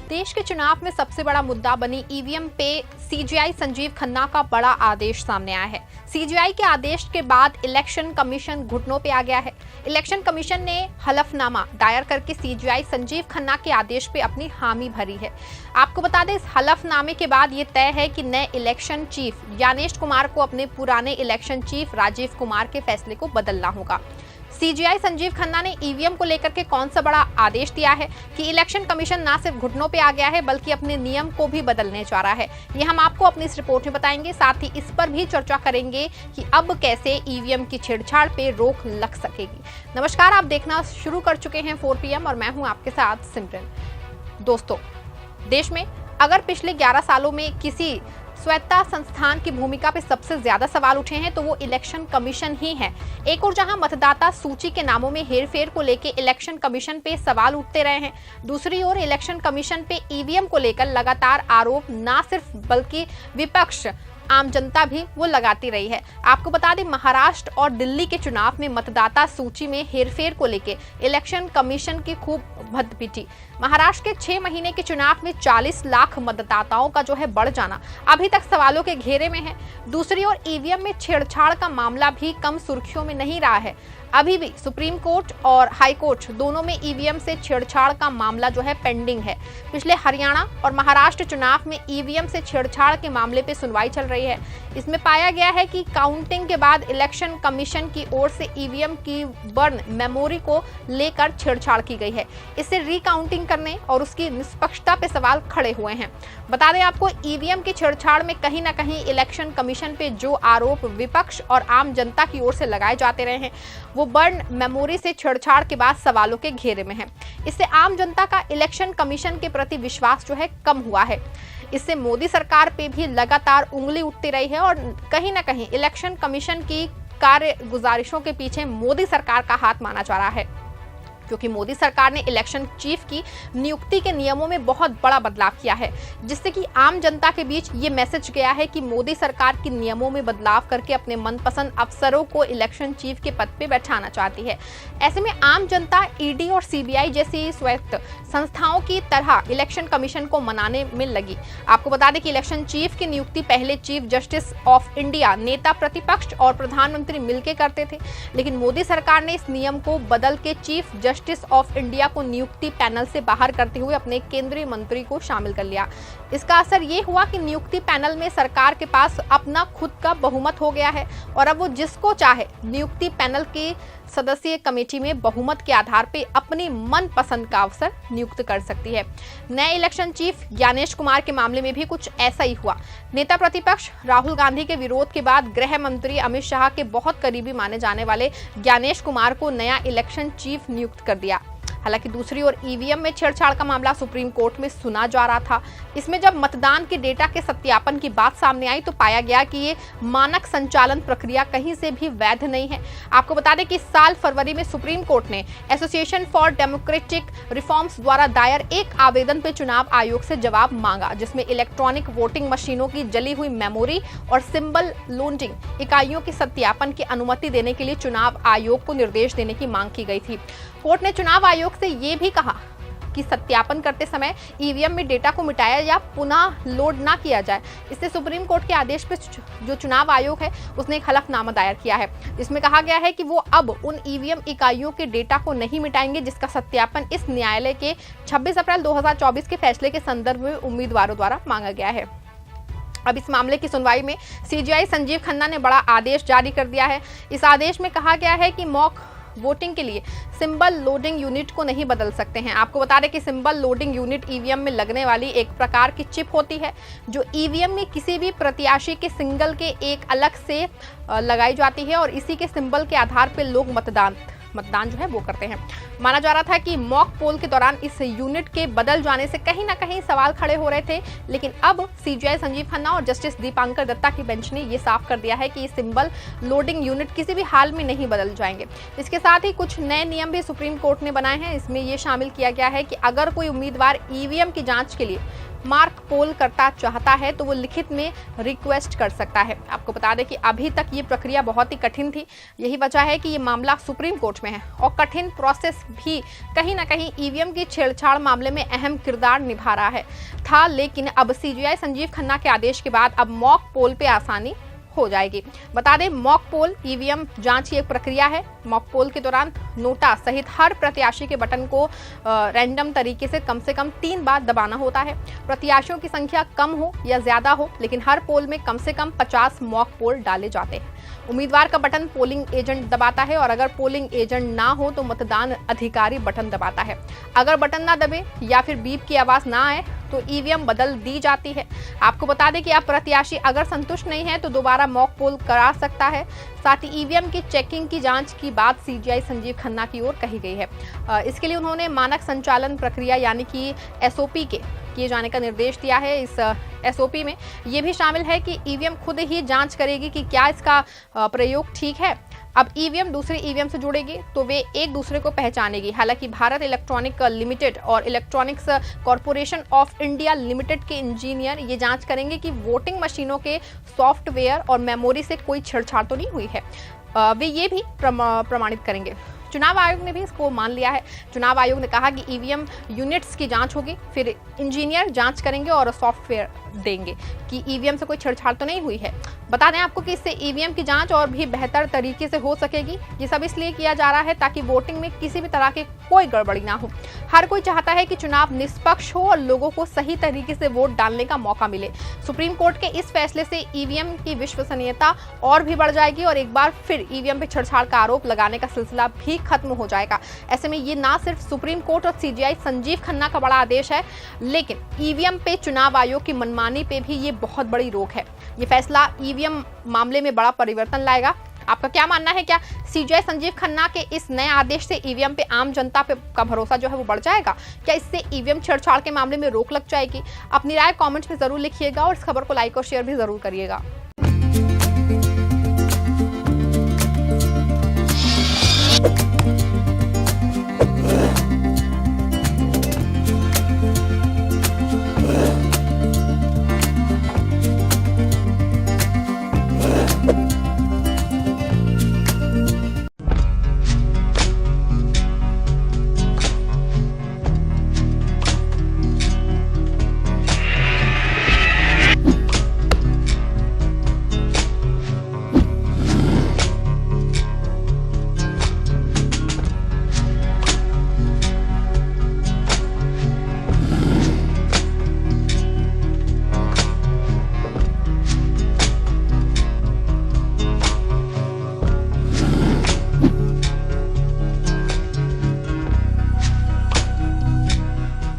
देश के चुनाव में सबसे बड़ा मुद्दा बनी ईवीएम पे सीजेआई संजीव खन्ना का बड़ा आदेश सामने आया है। सीजेआई के आदेश के बाद इलेक्शन कमीशन घुटनों पे आ गया है। इलेक्शन कमीशन ने हलफनामा दायर करके सीजेआई संजीव खन्ना के आदेश पे अपनी हामी भरी है। आपको बता दें, इस हलफनामे के बाद ये तय है कि नए इलेक्शन चीफ ज्ञानेश कुमार को अपने पुराने इलेक्शन चीफ राजीव कुमार के फैसले को बदलना होगा। सीजेआई संजीव खन्ना ने ईवीएम को लेकर के कौन सा बड़ा आदेश दिया है कि इलेक्शन कमीशन ना सिर्फ घुटनों पे आ गया है बल्कि अपने नियम को भी बदलने जा रहा है। ये हम आपको अपनी इस रिपोर्ट में बताएंगे। साथ ही इस पर भी चर्चा करेंगे कि अब कैसे ईवीएम की छेड़छाड़ पे रोक लग सकेगी। नमस्कार, आप देखना शुरू कर चुके हैं 4 PM और मैं हूं आपके साथ सिमरन। दोस्तों, देश में अगर पिछले 11 सालों में किसी स्वायत्ता संस्थान की भूमिका पे सबसे ज्यादा सवाल उठे हैं तो वो इलेक्शन कमीशन ही है। एक और जहां मतदाता सूची के नामों में हेरफेर को लेकर इलेक्शन कमीशन पे सवाल उठते रहे हैं, दूसरी ओर इलेक्शन कमीशन पे ईवीएम को लेकर लगातार आरोप ना सिर्फ बल्कि विपक्ष आम जनता भी वो लगाती रही है। आपको बता दें, महाराष्ट्र और दिल्ली के चुनाव में मतदाता सूची में हेरफेर को लेकर इलेक्शन कमीशन की खूब भद्द पिटी। महाराष्ट्र के 6 महीने के चुनाव में 40 लाख मतदाताओं का जो है बढ़ जाना अभी तक सवालों के घेरे में है। दूसरी ओर ईवीएम में छेड़छाड़ का मामला भी कम सुर्खियों में नहीं रहा है। अभी भी सुप्रीम कोर्ट और हाई कोर्ट दोनों में ईवीएम से छेड़छाड़ का मामला जो है पेंडिंग है। पिछले हरियाणा और महाराष्ट्र चुनाव में ईवीएम से छेड़छाड़ के मामले पे सुनवाई चल रही है। इसमें पाया गया है कि काउंटिंग के बाद इलेक्शन कमीशन की ओर से ईवीएम की बर्न मेमोरी को लेकर छेड़छाड़ की गई है। इससे रिकाउंटिंग करने और उसकी निष्पक्षता पे सवाल खड़े हुए हैं। बता दें आपको, ईवीएम की छेड़छाड़ में कहीं ना कहीं इलेक्शन कमीशन पे जो आरोप विपक्ष और आम जनता की ओर से लगाए जाते रहे हैं वो बर्न मेमोरी से छेड़छाड़ के बाद सवालों के घेरे में है। इससे आम जनता का इलेक्शन कमीशन के प्रति विश्वास जो है कम हुआ है। इससे मोदी सरकार पे भी लगातार उंगली उठती रही है और कहीं ना कहीं इलेक्शन कमीशन की कार्य गुजारिशों के पीछे मोदी सरकार का हाथ माना जा रहा है, क्योंकि मोदी सरकार ने इलेक्शन चीफ की नियुक्ति के नियमों में बहुत बड़ा बदलाव किया है, जिससे कि आम जनता के बीच ये मैसेज गया है कि मोदी सरकार के नियमों में बदलाव करके अपने मनपसंद अफसरों को इलेक्शन चीफ के पद पे बैठाना चाहती है। ऐसे में आम जनता ईडी और सीबीआई जैसी स्वायत्त संस्थाओं की तरह इलेक्शन कमीशन को मनाने में लगी। आपको बता दें कि इलेक्शन चीफ की नियुक्ति पहले चीफ जस्टिस ऑफ इंडिया, नेता प्रतिपक्ष और प्रधानमंत्री मिलकर करते थे, लेकिन मोदी सरकार ने इस नियम को बदल के चीफ जस्टिस ऑफ इंडिया को नियुक्ति पैनल से बाहर करते हुए अपने केंद्रीय मंत्री को शामिल कर लिया। इसका असर ये हुआ कि नियुक्ति पैनल में सरकार के पास अपना खुद का बहुमत हो गया है और अब वो जिसको चाहे नियुक्ति पैनल की सदस्यीय कमेटी में बहुमत के आधार पर अपनी मनपसंद का अफसर नियुक्त कर सकती है। नए इलेक्शन चीफ ज्ञानेश कुमार के मामले में भी कुछ ऐसा ही हुआ। नेता प्रतिपक्ष राहुल गांधी के विरोध के बाद गृह मंत्री अमित शाह के बहुत करीबी माने जाने वाले ज्ञानेश कुमार को नया इलेक्शन चीफ नियुक्त कर दिया। हालांकि दूसरी ओर ईवीएम में छेड़छाड़ का मामला सुप्रीम कोर्ट में सुना जा रहा था। इसमें जब मतदान के डेटा के सत्यापन की बात सामने आई तो पाया गया कि ये मानक संचालन प्रक्रिया कहीं से भी वैध नहीं है। आपको बता दें कि इस साल फरवरी में सुप्रीम कोर्ट ने एसोसिएशन फॉर डेमोक्रेटिक रिफॉर्म्स द्वारा दायर एक आवेदन पे चुनाव आयोग से जवाब मांगा, जिसमें इलेक्ट्रॉनिक वोटिंग मशीनों की जली हुई मेमोरी और सिंबल लोडिंग इकाइयों के सत्यापन की अनुमति देने के लिए चुनाव आयोग को निर्देश देने की मांग की गई थी। कोर्ट ने चुनाव आयोग से ये भी कहा कि सत्यापन करते समय ईवीएम में डेटा को मिटाया या पुनः लोड ना किया जाए। इससे सुप्रीम कोर्ट के आदेश पर जो चुनाव आयोग है उसने एक हलफनामा दायर किया है। इसमें कहा गया है कि वो अब उन ईवीएम इकाइयों के डेटा को नहीं मिटाएंगे जिसका सत्यापन इस न्यायालय के 26 अप्रैल 2024 के फैसले के संदर्भ में उम्मीदवारों द्वारा मांगा गया है। अब इस मामले की सुनवाई में सीजेआई संजीव खन्ना ने बड़ा आदेश जारी कर दिया है। इस आदेश में कहा गया है कि मॉक वोटिंग के लिए सिंबल लोडिंग यूनिट को नहीं बदल सकते हैं। आपको बता दें कि सिंबल लोडिंग यूनिट ईवीएम में लगने वाली एक प्रकार की चिप होती है जो ईवीएम में किसी भी प्रत्याशी के सिंगल के एक अलग से लगाई जाती है और इसी के सिंबल के आधार पर लोग मतदान जो है वो करते हैं। माना जा रहा था कि मॉक पोल के दौरान इस यूनिट के बदल जाने से कहीं ना कहीं सवाल खड़े हो रहे थे, लेकिन अब सीजेआई संजीव खन्ना और जस्टिस दीपांकर दत्ता की बेंच ने ये साफ कर दिया है कि ये सिंबल लोडिंग यूनिट किसी भी हाल में नहीं बदल जाएंगे। इसके साथ ही कुछ नए नियम भी सुप्रीम कोर्ट ने बनाए हैं। इसमें यह शामिल किया गया है कि अगर कोई उम्मीदवार ईवीएम की जांच के लिए मार्क पोल करता चाहता है तो वो लिखित में रिक्वेस्ट कर सकता है। आपको बता दें कि अभी तक ये प्रक्रिया बहुत ही कठिन थी, यही वजह है कि ये मामला सुप्रीम कोर्ट में है और कठिन प्रोसेस भी कहीं ना कहीं ईवीएम की छेड़छाड़ मामले में अहम किरदार निभा रहा था। लेकिन अब सीजीआई संजीव खन्ना के आदेश के बाद अब मॉक पोल पे आसानी हो जाएगी। बता दें, मॉक पोल ईवीएम जांच की एक प्रक्रिया है। मॉक पोल के दौरान नोटा सहित हर प्रत्याशी के बटन को रैंडम तरीके से कम 3 बार दबाना होता है। प्रत्याशियों की संख्या कम हो या ज्यादा हो, लेकिन हर पोल में कम से कम 50 मॉक पोल डाले जाते हैं। उम्मीदवार का बटन पोलिंग एजेंट दबाता है और अगर पोलिंग एजेंट ना हो तो मतदान अधिकारी बटन दबाता है। अगर बटन ना दबे या फिर बीप की आवाज ना आए तो ईवीएम बदल दी जाती है। आपको बता दें कि आप प्रत्याशी अगर संतुष्ट नहीं है तो दोबारा मॉक पोल करा सकता है। साथ ही ईवीएम की चेकिंग की जांच की बात सीजीआई संजीव खन्ना की ओर कही गई है। इसके लिए उन्होंने मानक संचालन प्रक्रिया यानी कि एसओपी के किए जाने का निर्देश दिया है। इस एसओपी में ये भी शामिल है कि ईवीएम खुद ही जांच करेगी कि क्या इसका प्रयोग ठीक है। अब ईवीएम दूसरे ईवीएम से जुड़ेगी तो वे एक दूसरे को पहचानेगी। हालांकि भारत इलेक्ट्रॉनिक लिमिटेड और electronics corporation of India limited के इंजीनियर ये जांच करेंगे कि वोटिंग मशीनों के सॉफ्टवेयर और मेमोरी से कोई छेड़छाड़ तो नहीं हुई है। वे ये भी प्रमाणित करेंगे। चुनाव आयोग ने भी इसको मान लिया है। चुनाव आयोग ने कहा कि ईवीएम यूनिट्स की जांच होगी, फिर इंजीनियर जांच करेंगे और सॉफ्टवेयर देंगे कि ईवीएम से कोई छेड़छाड़ तो नहीं हुई है। बता दें आपको कि इससे ईवीएम की जांच और भी बेहतर तरीके से हो सकेगी। ये सब इसलिए किया जा रहा है ताकि वोटिंग में किसी भी तरह की कोई गड़बड़ी ना हो। हर कोई चाहता है कि चुनाव निष्पक्ष हो और लोगों को सही तरीके से वोट डालने का मौका मिले। सुप्रीम कोर्ट के इस फैसले से ईवीएम की विश्वसनीयता और भी बढ़ जाएगी और एक बार फिर ईवीएम पे छेड़छाड़ का आरोप लगाने का सिलसिला भी खत्म हो जाएगा। ऐसे में ये ना सिर्फ सुप्रीम कोर्ट और सीजीआई संजीव खन्ना का बड़ा आदेश है, लेकिन ईवीएम पे चुनाव आयोग की मनमानी पे भी ये बहुत बड़ी रोक है। ये फैसला ईवीएम मामले में बड़ा परिवर्तन लाएगा। आपका क्या मानना है? क्या सीजीआई संजीव खन्ना के इस नए आदेश से ईवीएम पे आम जनता पे का भरोसा जो है वो बढ़ जाएगा? क्या इससे ईवीएम छेड़छाड़ के मामले में रोक लग जाएगी? अपनी राय कमेंट्स में जरूर लिखिएगा और इस खबर को लाइक और शेयर भी जरूर करिएगा।